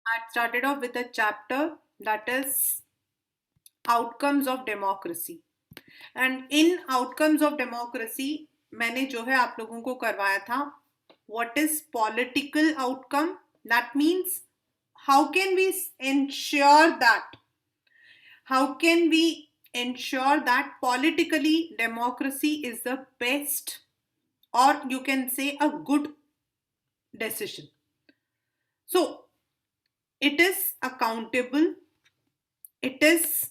I started off with a chapter that is outcomes of democracy. And in outcomes of democracy मैंने जो है आप लोगों को करवाया था what is political outcome. That means how can we ensure that how can we ensure that politically democracy is the best, or you can say a good decision. So it is accountable, it is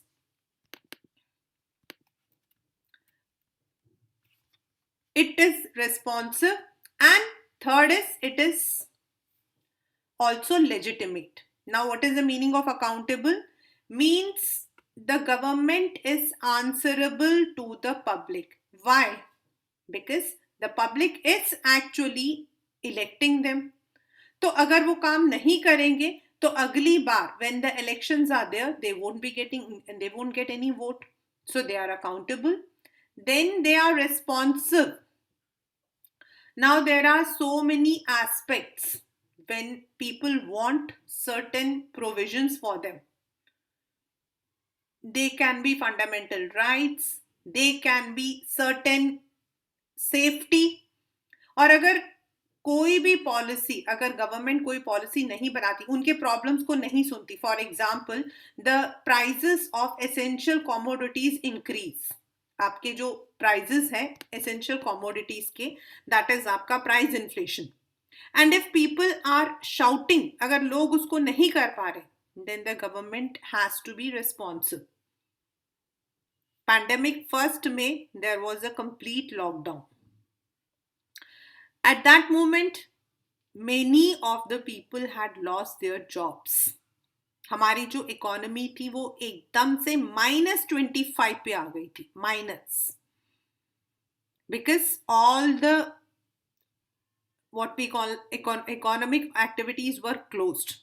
responsive, and third is it is also legitimate. Now what is the meaning of accountable? Means the government is answerable to the public. Why? Because the public is actually electing them. तो अगर वो काम नहीं करेंगे तो अगली बार when the elections are there they won't get any vote. So they are accountable. Then they are responsive. Now there are so many aspects when people want certain provisions for them. They can be fundamental rights, they can be certain safety. और अगर कोई भी policy, अगर government कोई policy नहीं बनाती, उनके problems को नहीं सुनती, for example the prices of essential commodities increase, आपके जो प्राइजेस हैं एसेंशियल कॉमोडिटीज के, दैट इज आपका price inflation. And if people are shouting, अगर लोग उसको नहीं कर पा रहे, then the government has to be responsive. Pandemic first May, there was a complete lockdown. At that moment, many of the people had lost their jobs. हमारी जो economy थी वो एकदम से -25 पे आ गई थी, minus, because all the what we call economic activities were closed.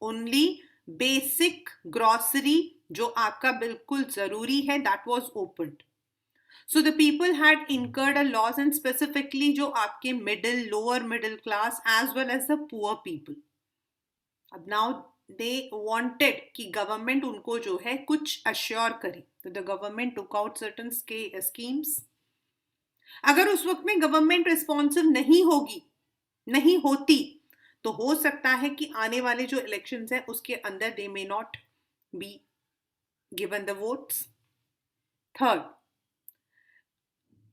Only basic grocery जो आपका बिल्कुल जरूरी है that was opened. So the people had incurred a loss, and specifically जो आपके lower middle class as well as the poor people. अब now they wanted कि government उनको जो है कुछ assure करे. So the government took out certain schemes. अगर उस वक्त में government responsive नहीं होती तो हो सकता है कि आने वाले जो इलेक्शंस हैं उसके अंदर they may not be given the votes. Third,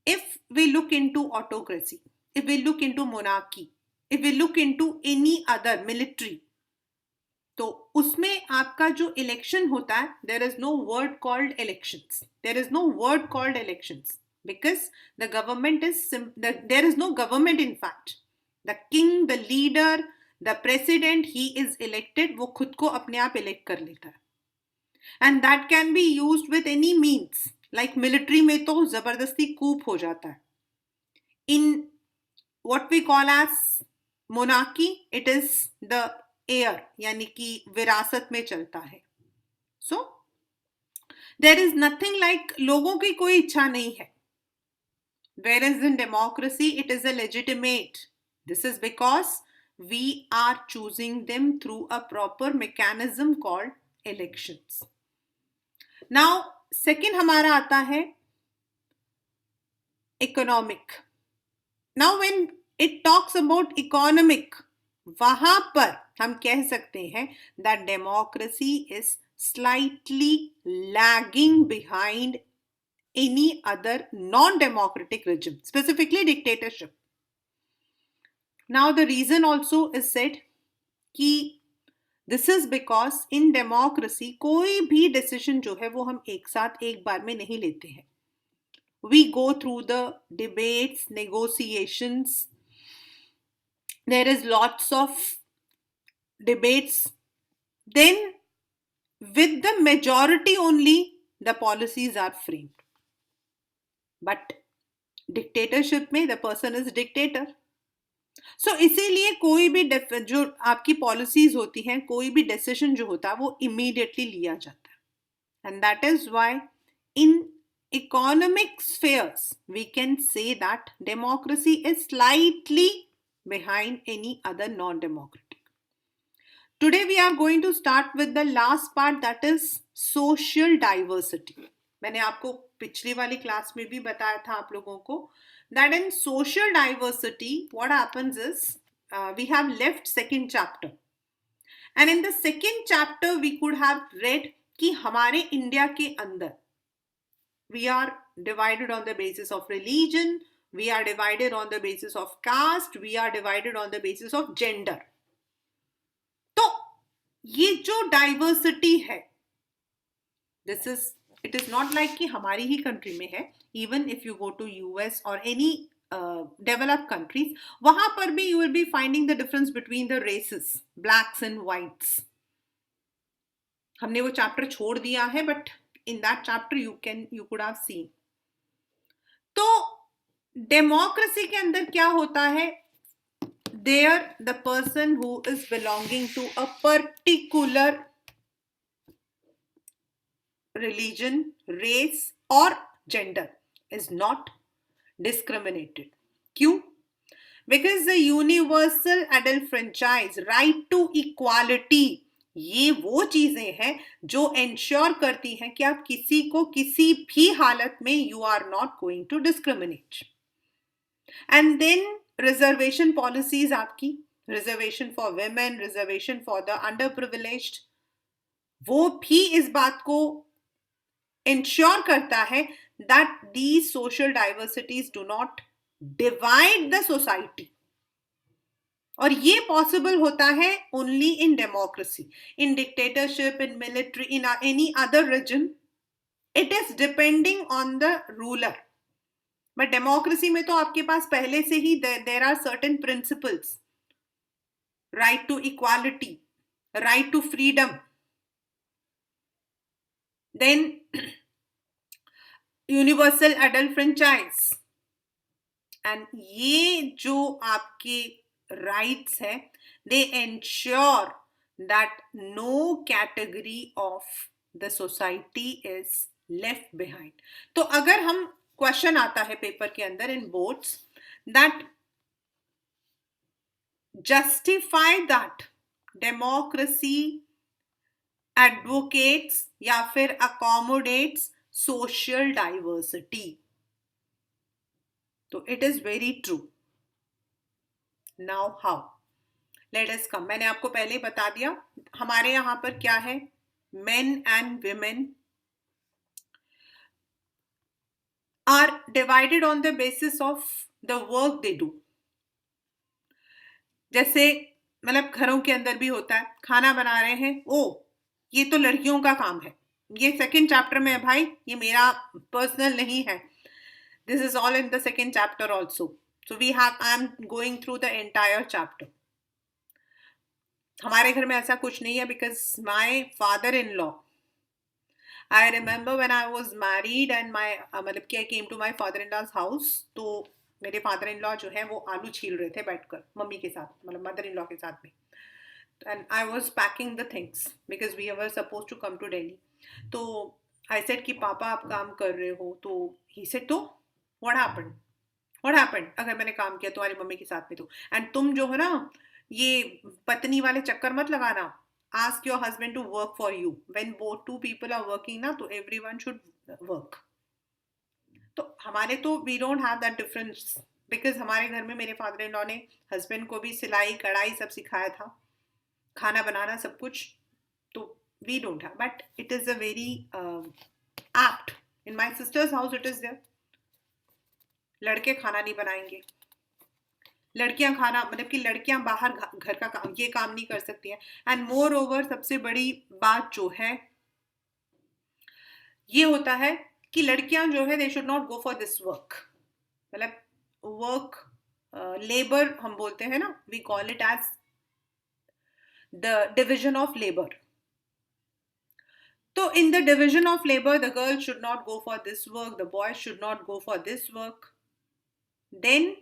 if we look into autocracy, if we look into monarchy, if we look into any other military, तो उसमें आपका जो इलेक्शन होता है, there is no word called elections. There is no word called elections because the government is there is no government in fact. The king, the leader, the president, he is elected. वो खुद को अपने आप elect कर लेता है. And that can be used with any means. Like military में तो जबरदस्ती coup हो जाता है. In what we call as monarchy, it is the air, यानी कि विरासत में चलता है. So there is nothing like लोगों की कोई इच्छा नहीं है. Whereas in democracy, it is a legitimate. This is because we are choosing them through a proper mechanism called elections. Now, second हमारा आता है economic. Now, when it talks about economic, वहां पर हम कह सकते हैं that democracy is slightly lagging behind any other non-democratic regime, specifically dictatorship. Now the reason also is said कि this is because in democracy कोई भी decision जो है वो हम एक साथ एक बार में नहीं लेते हैं. We go through the debates, negotiations. There is lots of debates. Then with the majority only the policies are framed. But dictatorship में the person is dictator. सो इसीलिए कोई भी जो आपकी पॉलिसीज होती हैं, कोई भी डिसीजन जो होता है वो इमीडिएटली लिया जाता है. And that is why in economic spheres we can say that democracy is slightly behind any other non-democratic. Today we are going to start with the last part, that is social diversity. मैंने आपको पिछली वाली class में भी बताया था आप लोगों को that in social diversity what happens is we have left second chapter, and in the second chapter we could have read कि हमारे इंडिया के अंदर we are divided on the basis of religion, we are divided on the basis of caste, we are divided on the basis of gender. तो ये जो diversity है, this is it is not like कि हमारी ही country में है. Even if you go to US और एनी डेवलप्ड कंट्रीज, वहां पर भी you will be finding the difference between the races, blacks and whites. हमने वो चैप्टर छोड़ दिया है, but in that chapter you could have seen. तो डेमोक्रेसी के अंदर क्या होता है, there the person who is belonging to a particular religion, race or gender is not discriminated. क्यों? Because the universal adult franchise, right to equality, ये वो चीजें हैं जो इंश्योर करती हैं कि आप किसी को किसी भी हालत में you are not going to discriminate. And then reservation policies आपकी, reservation for women, reservation for the underprivileged, वो भी इस बात को इंश्योर करता है that these social diversities do not divide the society. और ये पॉसिबल होता है only in democracy. In dictatorship, in military, in any other region, it is depending on the ruler. But democracy में तो आपके पास पहले से ही there are certain principles, right to equality, right to freedom, then universal adult franchise. And ये जो आपके राइट्स है, they ensure that no category of the society is left behind. तो अगर हम क्वेश्चन आता है पेपर के अंदर in boards that justify that democracy advocates या फिर अकोमोडेट्स सोशल डाइवर्सिटी, तो it is very true. Now how, let us come. मैंने आपको पहले ही बता दिया हमारे यहां पर क्या है, main and women are divided on the basis of the work they do. जैसे मतलब घरों के अंदर भी होता है, खाना बना रहे हैं, ओ ये तो लड़कियों का काम है, ये सेकंड चैप्टर में है भाई, ये मेरा पर्सनल नहीं है. This is all in the second chapter also. So we have, I am going through the entire chapter. हमारे घर में ऐसा कुछ नहीं है, because my father in law, I remember when I was married and my मतलब कि I came to my father-in-law's house, तो मेरे father-in-law जो है वो आलू छील रहे थे बैठकर मम्मी के साथ, मतलब mother-in-law के साथ में. And I was packing the things because we were supposed to come to Delhi. तो I said कि पापा आप काम कर रहे हो, तो he said तो what happened? What happened? अगर मैंने काम किया तुम्हारी मम्मी के साथ में तो, and तुम जो है ना ये पत्नी वाले चक्कर मत लगाना. Ask your husband to work for you. When both two people are working ना, तो everyone should work. तो हमारे तो we don't have that difference, because हमारे घर में मेरे फादर इन लॉ ने हस्बैंड को भी सिलाई कढ़ाई सब सिखाया था, खाना बनाना सब कुछ. तो we don't have, but it is a very apt. In my sister's house it is there. लड़के खाना नहीं बनाएंगे, लड़कियां खाना, मतलब कि लड़कियां बाहर घर का काम, ये काम नहीं कर सकती हैं. एंड मोर ओवर सबसे बड़ी बात जो है ये होता है कि लड़कियां जो है they should not go for this work. मतलब वर्क लेबर हम बोलते हैं ना, we call it as the division of labour. तो in the division of labour the girl should not go for this work, the boy should not go for this work. Then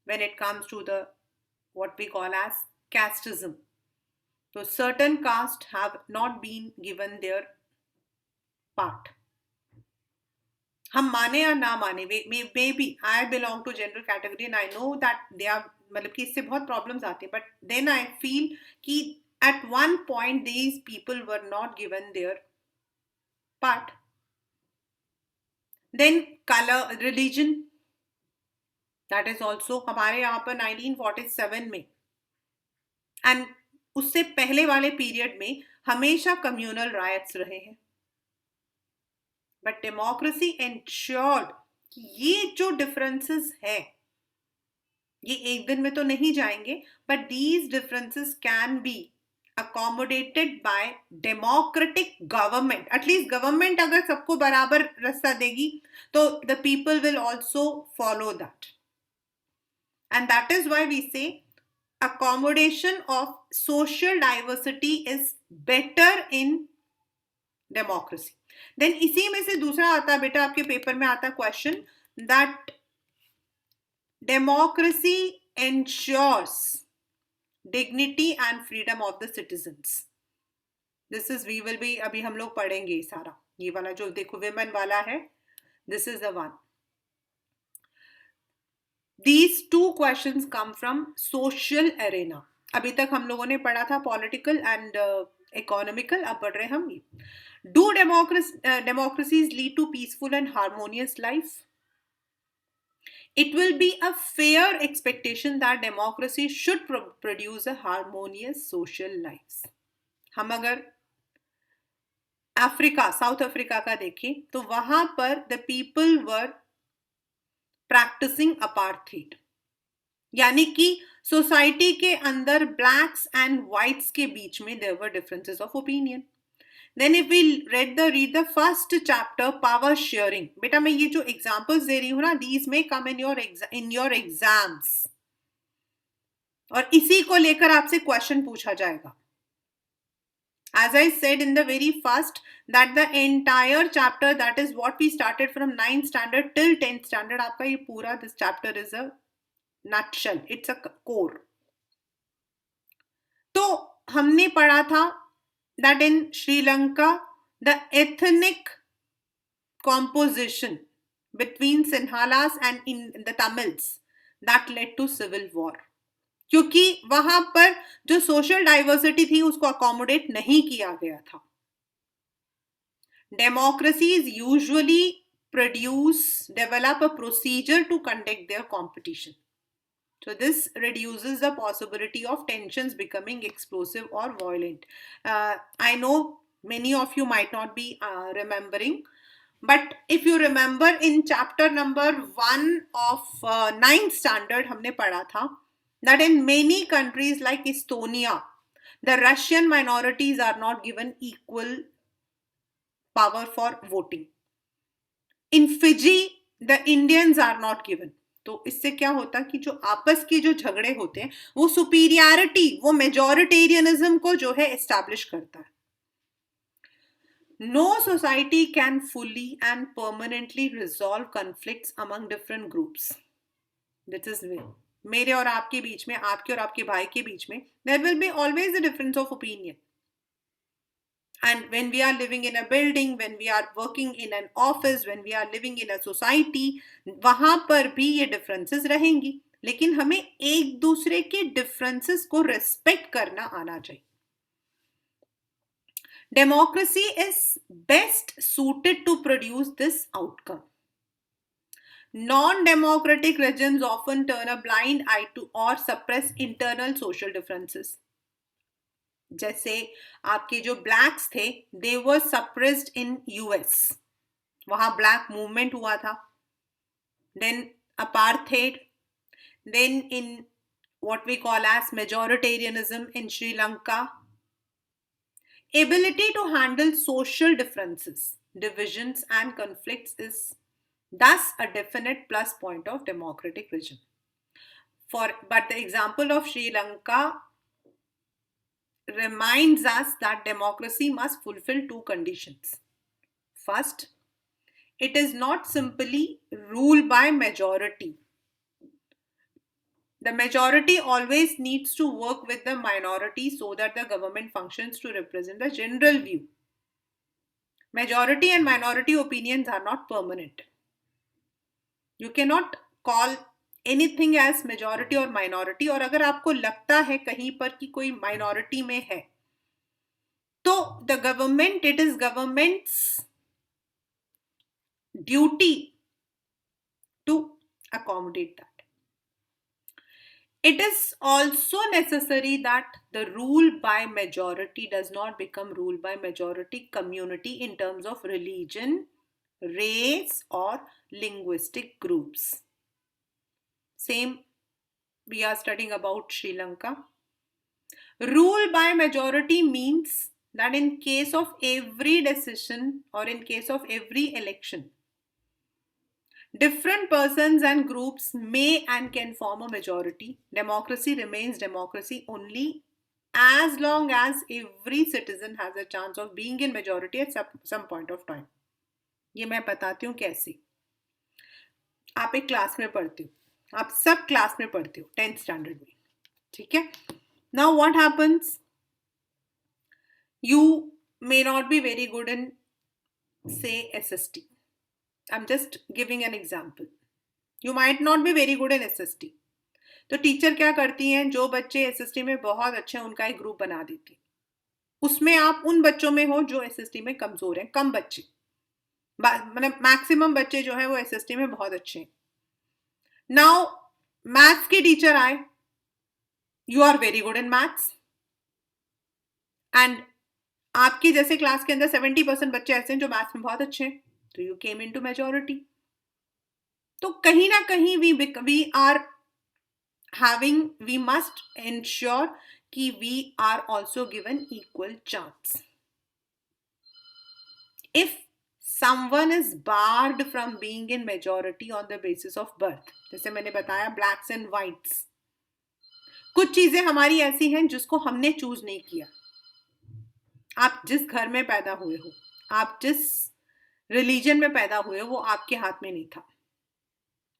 when it comes to the what we call as casteism, so certain castes have not been given their part. हम माने या ना माने, maybe I belong to general category and I know that they are, मतलब कि इससे बहुत problems आती हैं, बट देन आई फील कि At one point, these people were not given their part. Then color, religion, that is also हमारे यहाँ पर 1947 में एंड उससे पहले वाले पीरियड में हमेशा कम्युनल राइट्स रहे हैं. बट डेमोक्रेसी एंश्योर्ड कि ये जो डिफरेंसेस है ये एक दिन में तो नहीं जाएंगे, but these differences can be accommodated by democratic government. At least government अगर सबको बराबर रास्ता देगी तो the people will also follow that. And that is why we say accommodation of social diversity is better in democracy. Then इसी में से दूसरा आता है बेटा, आपके पेपर में आता है question that democracy ensures dignity and freedom of the citizens. This is we will be अभी हम लोग पढ़ेंगे सारा, ये वाला जो देखो women वाला है, this is the one. These two questions come from social arena. अभी तक हम लोगों ने पढ़ा था political and economical, अब पढ़ रहे हम. Do democracies lead to peaceful and harmonious life? It will be a fair expectation that democracy should produce a harmonious social lives. हम अगर अफ्रीका, साउथ अफ्रीका का देखें तो वहां पर the people were practicing apartheid, यानी कि सोसाइटी के अंदर ब्लैक्स एंड व्हाइट्स के बीच में there were differences of opinion. Then if we read the first chapter, power sharing. बेटा मैं ये जो examples दे रही हूँ ना, these may come in your exams. और इसी को लेकर आपसे question पूछा जाएगा. As I said in the very first, that the entire chapter, that is what we started from 9th standard till 10th standard, आपका ये पूरा this chapter is a nutshell. It's a core. तो हमने पढ़ा था that in Sri Lanka, the ethnic composition between Sinhalas and in the Tamils, that led to civil war. क्योंकि वहां पर जो सोशल डाइवर्सिटी थी उसको अकोमोडेट नहीं किया गया था. Democracies usually develop a procedure to conduct their competition. So this reduces the possibility of tensions becoming explosive or violent. I know many of you might not be remembering, but if you remember in chapter number 1 of 9th standard, हमने पढ़ा था that in many countries like Estonia, the Russian minorities are not given equal power for voting. In Fiji, the Indians are not given. तो इससे क्या होता कि जो आपस के जो झगड़े होते हैं वो सुपीरियरिटी, वो मेजॉरिटेरियनिज्म को जो है एस्टैब्लिश करता है. No society can fully and permanently resolve conflicts among different groups. That is मेरे और आपके बीच में, आपके और आपके भाई के बीच में there will be always a difference of opinion. And when we are living in a building, when we are working in an office, when we are living in a society, वहां पर भी ये differences रहेंगी, लेकिन हमें एक दूसरे के differences को respect करना आना चाहिए. Democracy is best suited to produce this outcome. Non-democratic regimes often turn a blind eye to or suppress internal social differences. जैसे आपके जो ब्लैक्स थे, they were suppressed in US. वहां ब्लैक मूवमेंट हुआ था. Then apartheid. Then in what we call as majoritarianism in Sri Lanka. Ability to handle social differences, divisions and conflicts is thus a definite plus point of democratic regime. But the example of Sri Lanka reminds us that democracy must fulfill two conditions. First, it is not simply ruled by majority. The majority always needs to work with the minority so that the government functions to represent the general view. Majority and minority opinions are not permanent. You cannot call anything as majority or minority. और अगर आपको लगता है कहीं पर कि कोई minority में है तो the government, it is government's duty to accommodate that. It is also necessary that the rule by majority does not become rule by majority community in terms of religion, race, or linguistic groups. Same, we are studying about Sri Lanka. Rule by majority means that in case of every decision or in case of every election, different persons and groups may and can form a majority. Democracy remains democracy only as long as every citizen has a chance of being in majority at some point of time. ये मैं बताती हूँ कैसे. आप एक class में पढ़ते हो, आप सब क्लास में पढ़ते हो 10th स्टैंडर्ड में, ठीक है. Now what happens? You may not be very good in, say, SST. I'm just giving an example. You might not be very good in SST. तो टीचर क्या करती हैं, जो बच्चे एसएसटी में बहुत अच्छे हैं उनका एक ग्रुप बना देती है. उसमें आप उन बच्चों में हो जो एसएसटी में कमजोर हैं. कम बच्चे, मतलब मैक्सिमम बच्चे जो है वो एसएसटी में बहुत अच्छे हैं. नाउ मैथ्स के टीचर आए, you are very good in maths and आपकी जैसे क्लास के अंदर 70% बच्चे ऐसे हैं जो मैथ्स में बहुत अच्छे हैं, तो यू केम इनटू मेजॉरिटी. तो कहीं ना कहीं we must ensure कि we are also given equal chance. If someone is barred from being in majority on the basis of birth, जैसे मैंने बताया blacks and whites, कुछ चीजें हमारी ऐसी हैं जिसको हमने चूज नहीं किया. आप जिस घर में पैदा हुए हो, आप जिस रिलीजन में पैदा हुए हो, वो आपके हाथ में नहीं था.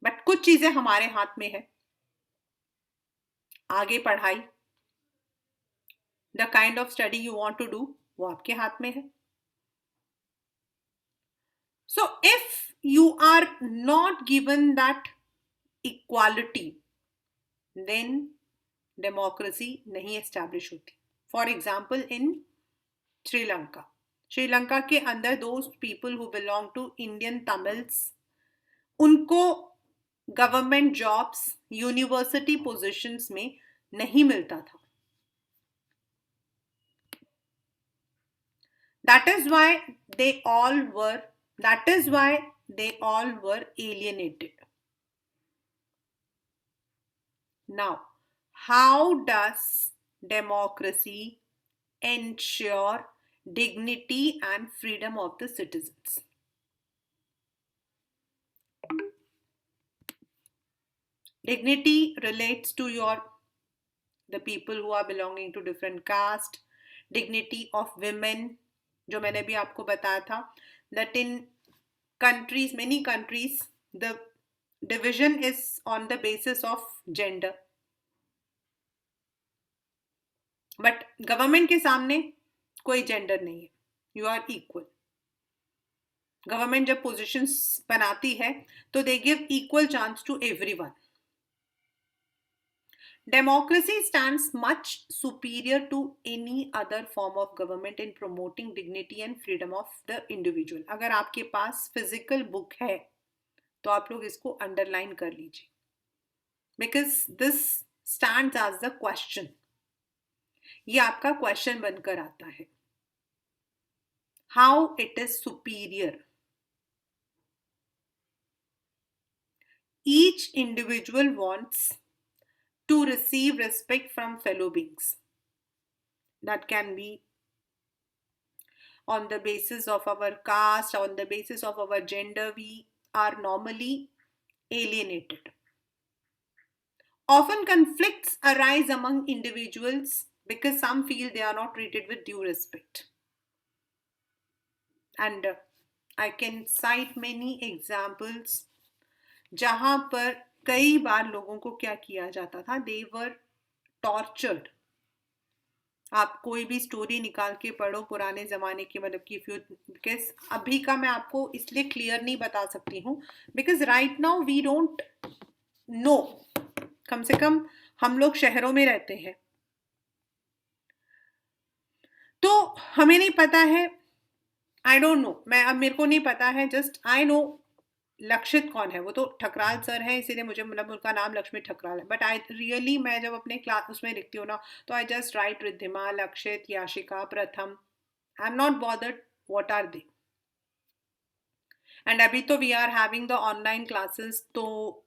बट कुछ चीजें हमारे हाथ में है. आगे पढ़ाई, the kind of study you want to do, वो आपके हाथ में है. So if you are not given that equality, then democracy नहीं एस्टैब्लिश होती. फॉर एग्जाम्पल इन श्रीलंका के अंदर those people who belong to Indian Tamils, उनको गवर्नमेंट जॉब्स, यूनिवर्सिटी पोजीशंस में नहीं मिलता था. That is why they all were alienated. Now, how does democracy ensure dignity and freedom of the citizens? Dignity relates to the people who are belonging to different caste. Dignity of women, जो मैंने भी आपको बताया था, that in many countries, the division is on the basis of gender. But government के सामने कोई gender नहीं है. You are equal. Government जब positions बनाती है तो they give equal chance to everyone. Democracy stands much superior to any other form of government in promoting dignity and freedom of the individual. अगर आपके पास physical book है तो आप लोग इसको अंडरलाइन कर लीजिए, because this stands as the question. ये आपका क्वेश्चन बनकर आता है. How it is superior. Each individual wants to receive respect from fellow beings. That can be on the basis of our caste, on the basis of our gender. We are normally alienated. Often conflicts arise among individuals because some feel they are not treated with due respect. And I can cite many examples जहां पर कई बार लोगों को क्या किया जाता था, they were tortured. आप कोई भी स्टोरी निकाल के पढ़ो पुराने जमाने की, मतलब कि बिकॉज अभी का मैं आपको इसलिए क्लियर नहीं बता सकती हूँ because right now we don't know. कम से कम हम लोग शहरों में रहते हैं. तो हमें नहीं पता है, आई डोंट नो, मैं अब मेरे को नहीं पता है, जस्ट आई नो लक्षित कौन है, वो तो ठकराल सर है इसीलिए मुझे मतलब उनका नाम लक्ष्मी ठकराल है, बट आई रियली मैं जब अपने क्लास उसमें लिखती हूँ ना तो I just right Riddhima, Lakshit, Yashika, Pratham, I am not bothered what are they. And अभी तो we are having the online classes, तो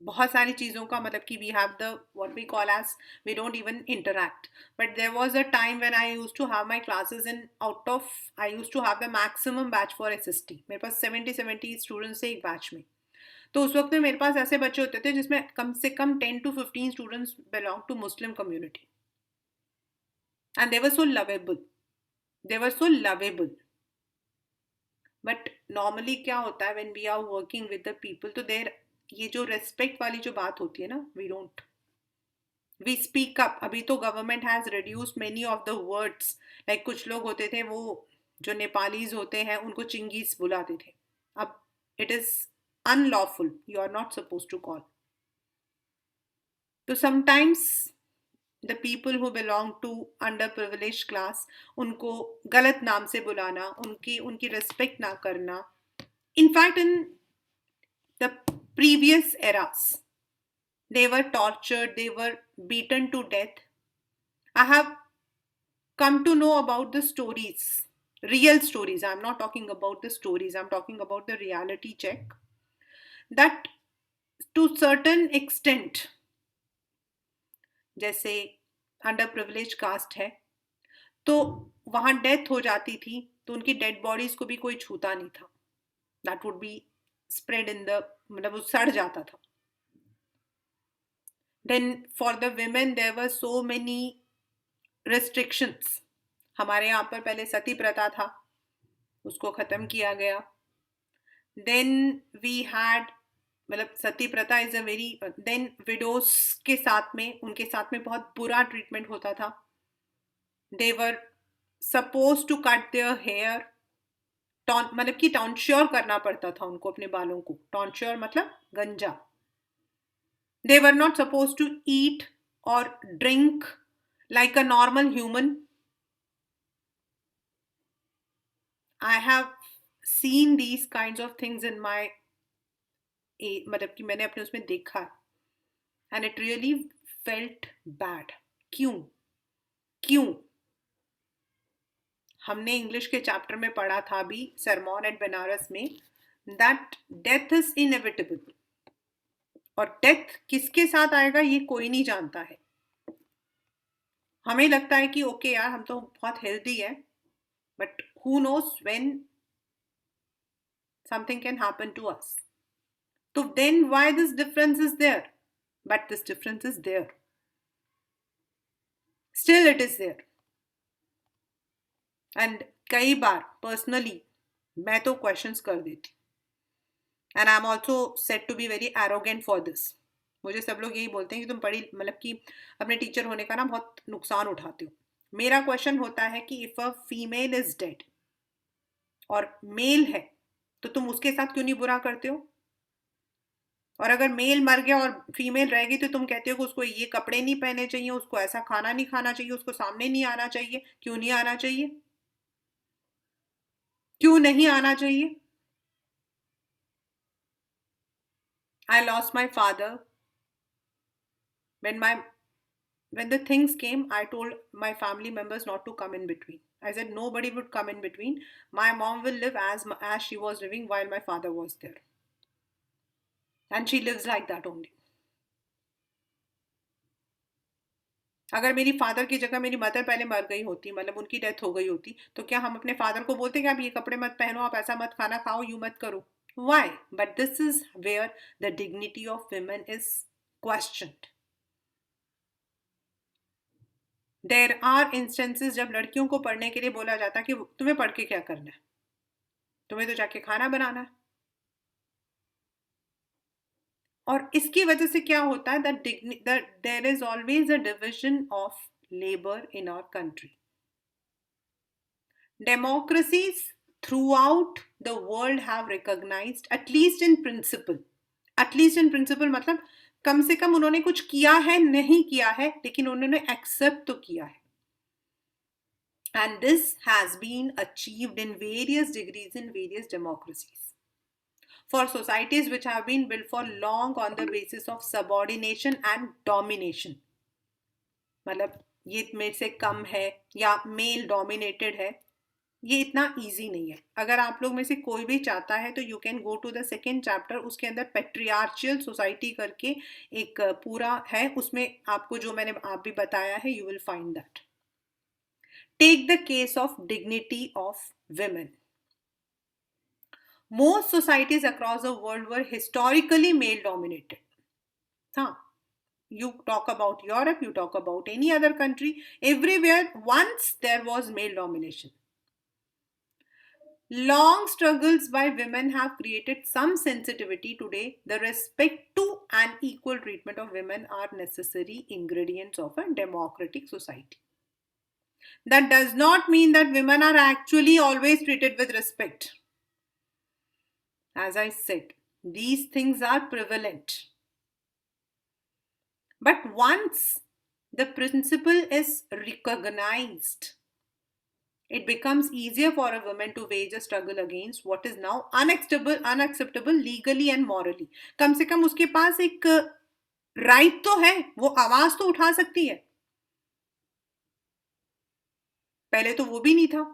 बहुत सारी चीज़ों का मतलब कि we have the what we call as, we don't even interact, but there was a time when I used to have my classes in out of, I used to have the maximum batch for SST, मेरे पास 70 students थे एक batch में। तो उस वक्त में मेरे पास ऐसे बच्चे होते थे जिसमें कम से कम 10 to 15 students belong to Muslim community, and they were so lovable, they were so lovable. But normally क्या होता है when we are working with the people, तो देर ये जो रेस्पेक्ट वाली जो बात होती है ना, we don't, we speak up. अभी तो government has reduce many of the words, like कुछ लोग होते थे वो जो नेपालीज होते हैं उनको चिंगीज बुलाते थे, अब it is unlawful, you are not suppose to call. तो sometimes the people who belong to underprivilege class, उनको गलत नाम से बुलाना, उनकी उनकी रिस्पेक्ट ना करना, in fact in the previous eras they were tortured, they were beaten to death. I have come to know about the stories, real stories. I'm not talking about the stories, I'm talking about the reality check, that to certain extent, जैसे under privilege cast है तो वहां death हो जाती थी तो उनकी dead bodies को भी कोई छूता नहीं था, that would be spread in the, मतलब वो सड़ जाता था। Then for the women there were so many restrictions. हमारे यहाँ पर पहले सती प्रथा था, उसको खत्म किया गया। देन वी हैड, मतलब सती प्रथा is a very, then widows के साथ में, उनके साथ में बहुत बुरा ट्रीटमेंट होता था। They were suppose to cut their hair, मतलब कि टॉन्श्योर करना पड़ता था उनको अपने बालों को, टॉन्श्योर मतलब गंजा। They were not suppose to eat or drink like a normal human. I have seen these kind of things in my, मतलब कि मैंने अपने उसमें देखा, and it really felt bad. क्यों? क्यों? हमने इंग्लिश के चैप्टर में पढ़ा था अभी सरमॉन एट बनारस में, दैट डेथ इज इनएविटेबल, और डेथ किसके साथ आएगा ये कोई नहीं जानता है। हमें लगता है कि ओके यार हम तो बहुत हेल्दी है, but who knows when something can happen to us. तो then why this difference is there? But this difference is there, still it is there. And कई बार पर्सनली मैं तो क्वेश्चंस कर देती, and I am also said to be very arrogant for this. मुझे सब लोग यही बोलते हैं कि तुम पढ़ी, मतलब कि अपने टीचर होने का ना बहुत नुकसान उठाते हो। मेरा क्वेश्चन होता है कि if a female is dead और मेल है तो तुम उसके साथ क्यों नहीं बुरा करते हो? और अगर मेल मर गया और फीमेल रह गई तो तुम कहते हो कि उसको ये कपड़े नहीं पहने चाहिए, उसको ऐसा खाना नहीं खाना चाहिए, उसको सामने नहीं आना चाहिए। क्यों नहीं आना चाहिए? क्यों नहीं आना चाहिए? I lost my father when my when the things came, I told my family members not to come in between. I said nobody would come in between. My mom will live as she was living while my father was there, and she lives like that only. अगर मेरी father की जगह मेरी mother पहले मर गई होती, मतलब उनकी डेथ हो गई होती, तो क्या हम अपने फादर को बोलते कि आप ये कपड़े मत पहनो, आप ऐसा मत खाना खाओ, यू मत करो? Why? But this is where the dignity of women is questioned. There are instances जब लड़कियों को पढ़ने के लिए बोला जाता है कि तुम्हें पढ़ के क्या करना है, तुम्हें तो जाके खाना बनाना है। और इसकी वजह से क्या होता है, that there is always a division of labour in our country. Democracies throughout the world have recognised, at least in principle, at least in principle मतलब कम से कम उन्होंने कुछ किया है, नहीं किया है, लेकिन उन्होंने एक्सेप्ट तो किया है। And this has been achieved in various degrees in various democracies. For societies which have been built for long on the basis of subordination and domination, मतलब ये मेरे से कम है या मेल डोमिनेटेड है, ये इतना इजी नहीं है. अगर आप लोग में से कोई भी चाहता है तो you can go to the second chapter, उसके अंदर पेट्रियार्चियल सोसाइटी करके एक पूरा है, उसमें आपको जो मैंने आप भी बताया है you will find that. Take the case of dignity of women. Most societies across the world were historically male dominated. Huh. You talk about Europe, you talk about any other country, everywhere once there was male domination. Long struggles by women have created some sensitivity. Today, the respect to and equal treatment of women are necessary ingredients of a democratic society. That does not mean that women are actually always treated with respect. As I said, these things are prevalent. But once the principle is recognized, it becomes easier for a woman to wage a struggle against what is now unacceptable legally and morally. कम से कम उसके पास एक right तो है, वो आवाज तो उठा सकती है. पहले तो वो भी नहीं था.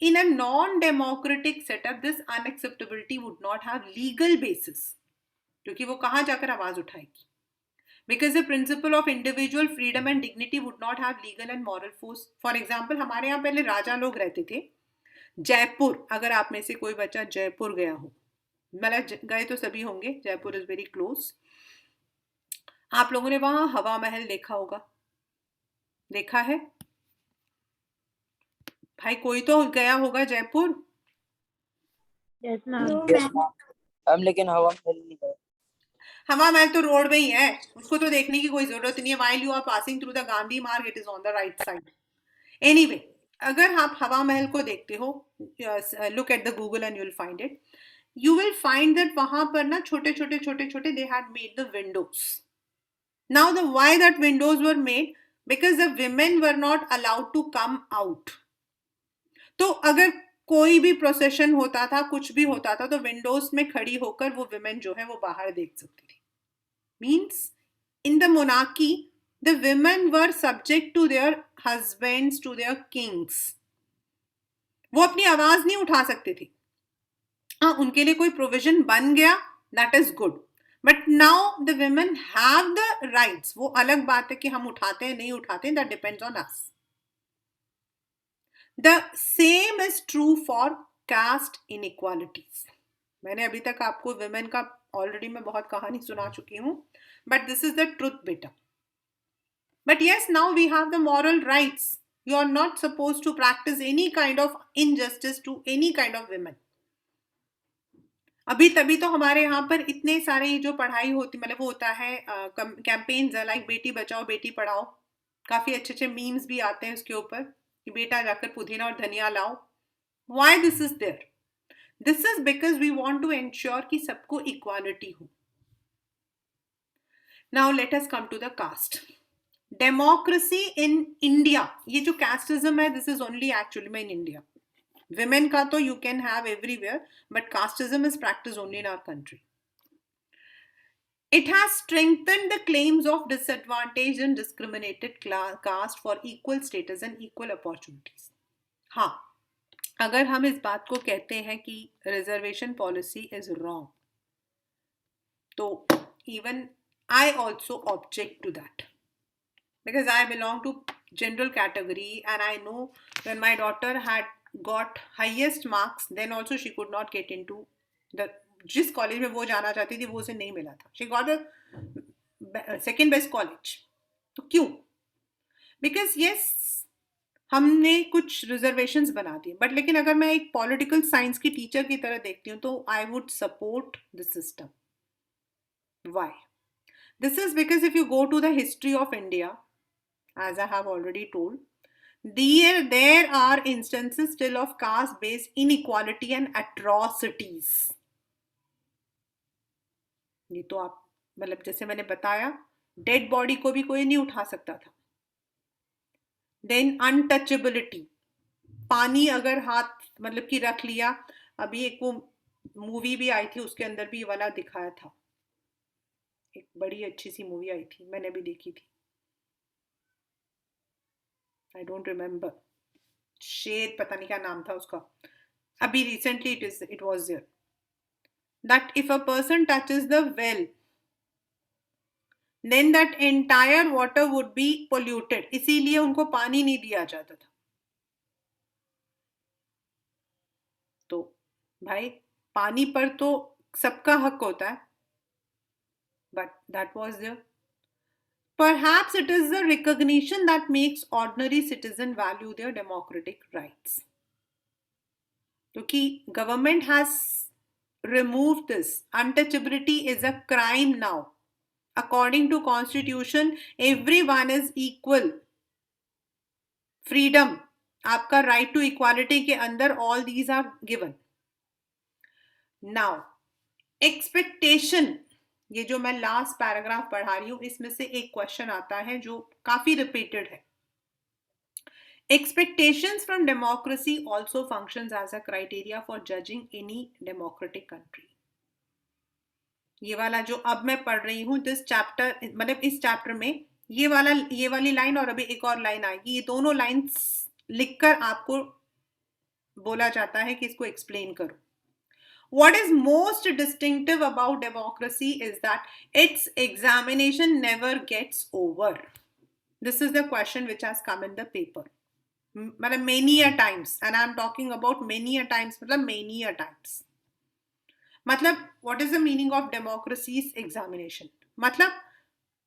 In a non-democratic setup, this unacceptability would not have legal basis. क्योंकि वो कहाँ जाकर आवाज उठाएगी? Because the principle of individual freedom and dignity would not have legal and moral force. For example, हमारे यहाँ पहले राजा लोग रहते थे. जयपुर, अगर आप में से कोई बच्चा जयपुर गया हो, मतलब गए तो सभी होंगे, जयपुर इज वेरी क्लोज. आप लोगों ने वहां हवा महल देखा होगा, देखा है भाई? कोई तो गया होगा जयपुर. Yes, ma'am. लेकिन हवा महल नहीं गए. हवा महल तो रोड में ही है, उसको तो देखने की कोई जरूरत नहीं है. while you are passing through the Gandhi मार्ग, it is on the right side. Anyway, अगर आप हवा महल को देखते हो, look at the Google and you will find it. You will find that वहां पर ना छोटे छोटे they had made the windows. Now the why that windows were made? Because the women were not allowed to come out. तो अगर कोई भी procession होता था, कुछ भी होता था, तो विंडोज में खड़ी होकर वो विमेन जो है वो बाहर देख सकती थी. Means in the monarchy the women were subject to their husbands, to their kings. वो अपनी आवाज नहीं उठा सकती थी. हाँ, उनके लिए कोई प्रोविजन बन गया, that is good. But now the women have the rights. वो अलग बात है कि हम उठाते हैं नहीं उठाते हैं, that depends on us. The same is true for caste inequalities. मैंने अभी तक आपको women का already मैं बहुत कहानी सुना चुकी हूँ, but this is the truth बेटा. But yes, now we have the moral rights. You are not supposed to practice any kind of injustice to any kind of women. अभी तभी तो हमारे यहाँ पर इतने सारे जो पढ़ाई होती, मतलब वो होता है कैंपेन्स लाइक बेटी बचाओ बेटी पढ़ाओ. काफी अच्छे अच्छे मीम्स भी आते हैं उसके ऊपर कि बेटा जाकर पुदीना और धनिया लाओ. Why this is there? This is because we want to ensure कि सबको इक्वालिटी हो. Now let us come to the caste. Democracy in India, ये जो कास्टिज्म है, दिस इज ओनली एक्चुअली में इन इंडिया. विमेन का तो you can have everywhere, but casteism is practice only in our country. It has strengthened the claims of disadvantaged and discriminated caste for equal status and equal opportunities. हाँ, अगर हम इस बात को कहते हैं कि रिजर्वेशन पॉलिसी इज रॉन्ग, तो even I also object to that. Because I belong to general category and I know when my daughter had got highest marks, then also she could not get into the जिस college में वो जाना चाहती थी वो उसे नहीं मिला था. She got a second best college. तो क्यों? Because yes, हमने कुछ रिजर्वेशंस बना दिए, बट लेकिन अगर मैं एक पॉलिटिकल साइंस की टीचर की तरह देखती हूँ तो I would support the system. Why? This is because if you go to the history of India, as I have already told, there are instances still of caste-based inequality and atrocities. ये तो आप मतलब जैसे मैंने बताया, dead body को भी कोई नहीं उठा सकता था. Then untouchability. पानी अगर हाथ मतलब कि रख लिया, अभी एक वो मूवी भी आई थी उसके अंदर भी ये वाला दिखाया था, एक बड़ी अच्छी सी मूवी आई थी, मैंने भी देखी थी, आई डोंट रिमेम्बर, शेर पता नहीं क्या नाम था उसका, अभी recently it was there that if a person touches the well, then that entire water would be polluted, इसीलिए उनको पानी नहीं दिया जाता था। तो भाई पानी पर तो सबका हक होता है, but that was there. Perhaps it is the recognition that makes ordinary citizen value their democratic rights. क्योंकि government has removed this. Untouchability is a crime now. According to Constitution, everyone is equal. Freedom, आपका right to equality के अंदर all these are given. Now, expectation, ये जो मैं last paragraph पढ़ा रही हूं इसमें से एक क्वेश्चन आता है जो काफी रिपीटेड है। Expectations from democracy also functions as a criteria for judging any democratic country. ये वाला जो अब मैं पढ़ रही हूँ दिस चैप्टर, मतलब इस चैप्टर में ये वाली लाइन और अभी एक और लाइन आएगी, ये दोनों लाइंस लिखकर आपको बोला जाता है कि इसको एक्सप्लेन करो। What is most distinctive about democracy is that its examination never gets over. This is the question which has come in the paper. मतलब many a times, and I am talking about many a times, मतलब many a times. मतलब what is the meaning of democracy's examination? मतलब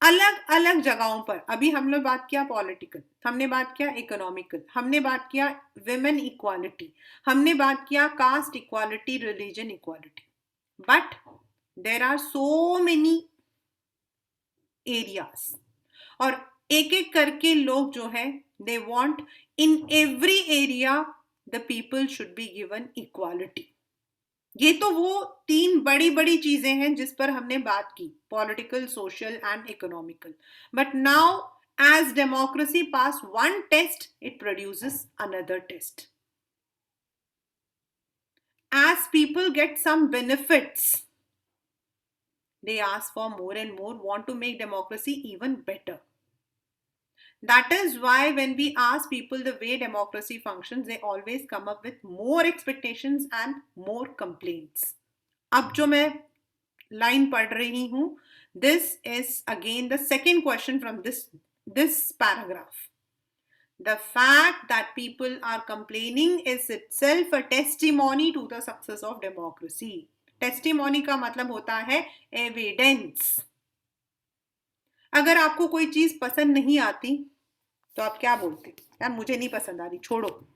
अलग अलग जगहों पर, अभी हमने बात किया पॉलिटिकल, हमने बात किया इकोनॉमिकल, हमने बात किया विमेन इक्वालिटी, हमने बात किया caste equality, religion equality, but there are so many areas, और एक एक करके लोग जो है they want in every area the people should be given equality. ये तो वो तीन बड़ी बड़ी चीजें हैं जिस पर हमने बात की, political, social and economical, but now as democracy pass one test, it produces another test. As people get some benefits, they ask for more and more, want to make democracy even better. That is why when we ask people the way democracy functions, they always come up with more expectations and more complaints. अब जो मैं line पढ़ रही हूं, this is again the second question from this paragraph. The fact that people are complaining is itself a testimony to the success of democracy. Testimony का मतलब होता है evidence. अगर आपको कोई चीज पसंद नहीं आती तो आप क्या बोलते? यार मुझे नहीं पसंद आ रही, छोड़ो।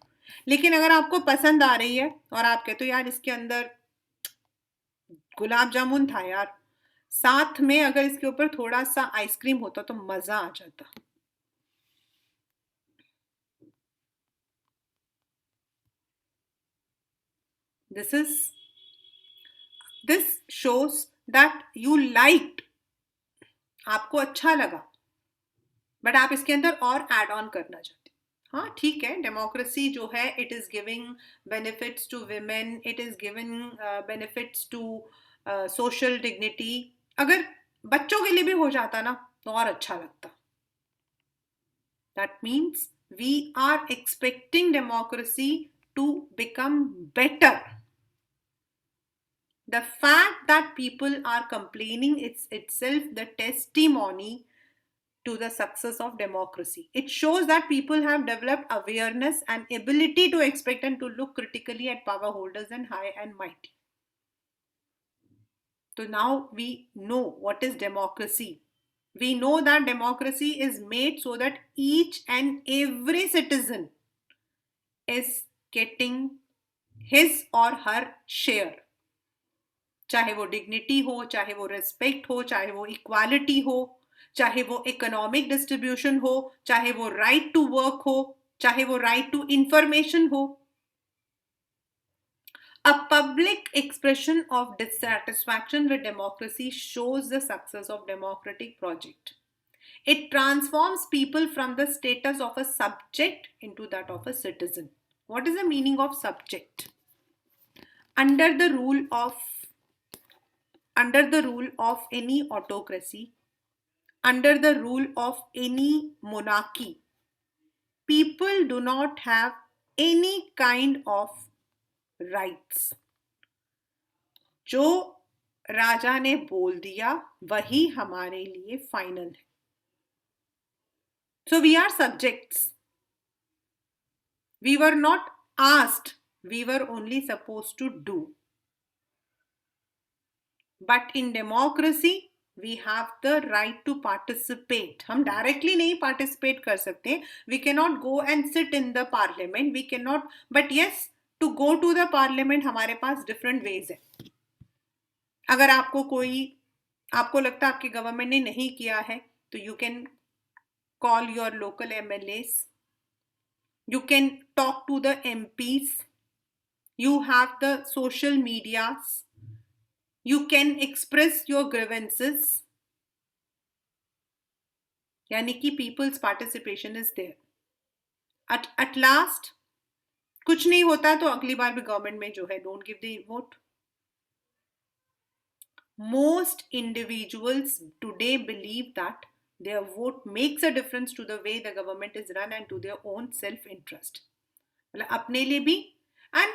लेकिन अगर आपको पसंद आ रही है और आप कहते हो यार इसके अंदर गुलाब जामुन था यार, साथ में अगर इसके ऊपर थोड़ा सा आइसक्रीम होता तो मजा आ जाता। This shows that you liked, आपको अच्छा लगा, बट आप इसके अंदर और एड ऑन करना चाहते। हाँ ठीक है, डेमोक्रेसी जो है it is giving benefits to women, it is giving benefits to social dignity. अगर बच्चों के लिए भी हो जाता ना तो और अच्छा लगता। That means we are expecting democracy to become better. The fact that people are complaining is itself the testimony to the success of democracy. It shows that people have developed awareness and ability to expect and to look critically at power holders and high and mighty. So now we know what is democracy. We know that democracy is made so that each and every citizen is getting his or her share. चाहे वो dignity हो, चाहे वो respect हो, चाहे वो equality हो, चाहे वो इकोनॉमिक डिस्ट्रीब्यूशन हो, चाहे वो राइट टू वर्क हो, चाहे वो राइट टू इंफॉर्मेशन हो. A public expression of dissatisfaction with democracy shows the success of democratic project. It transforms people from the status of a subject into that of a citizen. What is the meaning of subject? Under the rule of any autocracy, under the rule of any monarchy, people do not have any kind of rights. जो राजा ने बोल दिया वही हमारे लिए final है. So we are subjects. We were not asked, we were only supposed to do. But in democracy, we have the right to participate. हम directly नहीं participate कर सकते. We cannot go and sit in the parliament. We cannot, but yes, to go to the parliament हमारे पास different ways है. अगर आपको लगता है आपकी गवर्नमेंट ने नहीं किया है, तो you can call your local MLAs. You can talk to the MPs. You have the social medias. You can express your grievances. यानी कि people's participation is there. At last, कुछ नहीं होता तो अगली बार भी गवर्नमेंट में जो है don't give the vote. Most individuals today believe that their vote makes a difference to the way the government is run and to their own self-interest. मतलब अपने लिए भी and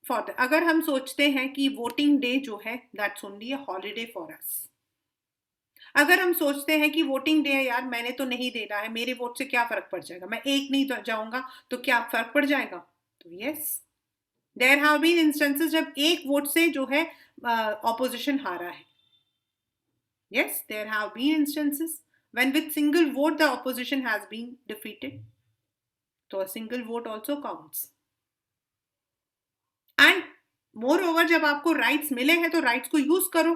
for the, अगर हम सोचते हैं कि voting day जो है that's only a holiday for us. अगर हम सोचते हैं कि वोटिंग डे है यार मैंने तो नहीं देना है, मेरे वोट से क्या फर्क पड़ जाएगा, मैं एक नहीं जाऊंगा तो क्या फर्क पड़ जाएगा, तो yes there have been instances जब एक वोट से जो है ऑपोजिशन हारा है. Yes there have been instances when with single vote the opposition has been defeated. तो a single vote also counts. And moreover जब आपको राइट्स मिले हैं तो राइट्स को यूज करो.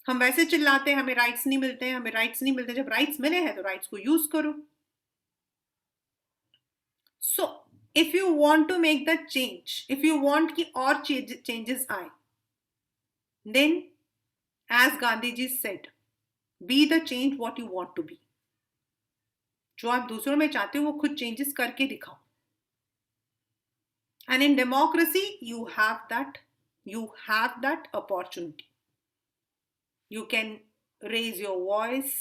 हम वैसे चिल्लाते हैं हमें राइट्स नहीं मिलते हैं, हमें राइट्स नहीं मिलते. जब राइट्स मिले हैं तो राइट्स को यूज करो. So if you want to make the change, if you want कि और चेंजेस आए, then as Gandhi ji said, be the change what you want to be. जो आप दूसरों में चाहते हो वो खुद चेंजेस करके दिखाओ. And in democracy you have that opportunity. You can raise your voice,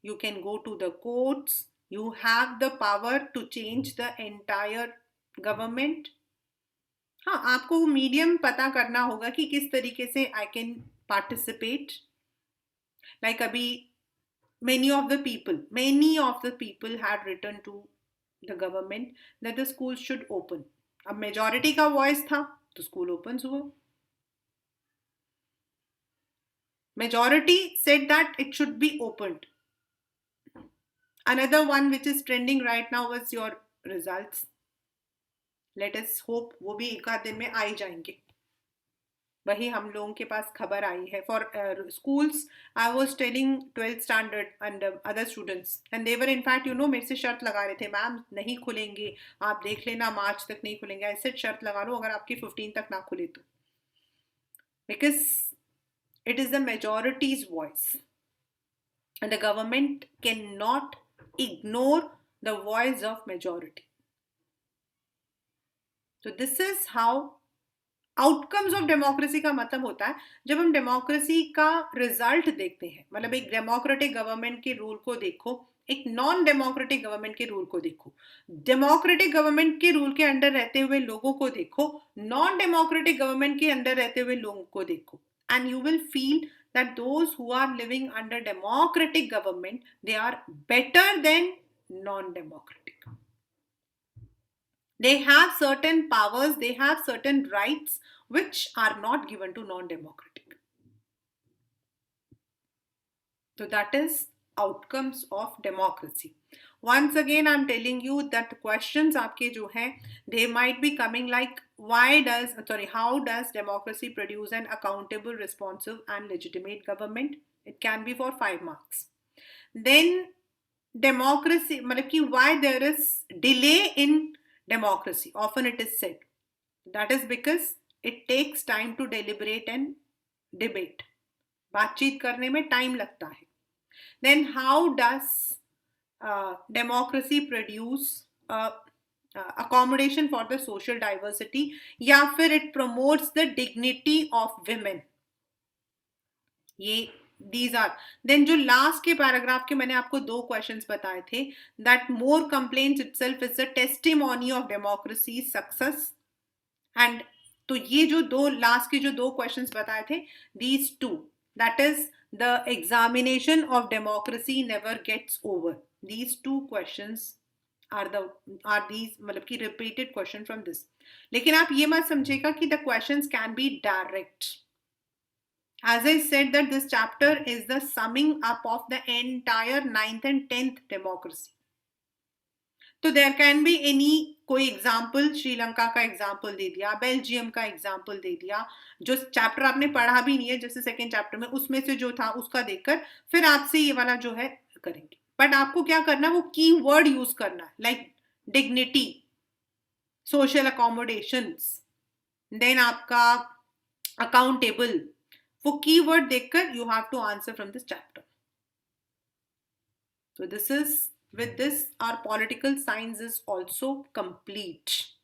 you can go to the courts, you have the power to change the entire government. हाँ, आपको मीडियम पता करना होगा कि किस तरीके से I can participate. Like अभी many of the people had written to the government that the schools should open. अब majority का voice था तो school opens हुआ. Majority said that it should be opened. Another one which is trending right now was your results. Let us hope वो भी एक आध दिन में आ ही जाएंगे. वही हम लोगों के पास खबर आई है. For schools, I was telling 12th standard and other students, and they were in fact, मेरे से शर्त लगा रहे थे, मैम नहीं खुलेंगे, आप देख लेना मार्च तक नहीं खुलेंगे. ऐसे शर्त लगा लो अगर आपकी 15 तक ना खुले तो. Because it is the majority's voice, and the government cannot ignore the voice of majority. So this is how outcomes of democracy का मतलब होता है. जब हम डेमोक्रेसी का रिजल्ट देखते हैं, मतलब एक डेमोक्रेटिक गवर्नमेंट के रूल को देखो, एक नॉन डेमोक्रेटिक गवर्नमेंट के रूल को देखो, डेमोक्रेटिक गवर्नमेंट के रूल के अंडर रहते हुए लोगों को देखो, नॉन डेमोक्रेटिक गवर्नमेंट के अंडर रहते हुए लोगों को देखो, and you will feel that those who are living under democratic government, they are better than non-democratic. They have certain powers, they have certain rights which are not given to non-democratic. So that is outcomes of democracy. Once again, I'm telling you that the questions आपके जो हैं, they might be coming like, how does democracy produce an accountable, responsive and legitimate government? It can be for 5 marks. Then democracy, मतलब कि why there is delay in democracy, often it is said. That is because it takes time to deliberate and debate. बातचीत करने में time लगता है. Then how does democracy produce a accommodation for the social diversity, या फिर it promotes the dignity of women. ये these are. then जो last के पैराग्राफ के मैंने आपको 2 क्वेश्चंस बताए थे, that more complaints itself is a testimony of democracy success. and तो ये जो दो लास्ट के जो 2 क्वेश्चंस बताए थे, these two, that is the examination of democracy never gets over. these 2 questions are these मतलब कि repeated question from this. लेकिन आप ये मत समझेगा कि the questions can be direct. As I said that this chapter is the summing up of the entire 9th and 10th democracy. तो there can be any कोई एग्जाम्पल, श्रीलंका का example दे दिया, बेल्जियम का एग्जाम्पल दे दिया, जो चैप्टर आपने पढ़ा भी नहीं है, जैसे सेकेंड चैप्टर में उसमें से जो था उसका देखकर फिर आपसे ये वाला जो है करेंगे. बट आपको क्या करना है, वो की वर्ड यूज करना है, like dignity, social accommodations, then आपका अकाउंटेबल, वो कीवर्ड देखकर you have to answer from this chapter. So with this our political science is also complete.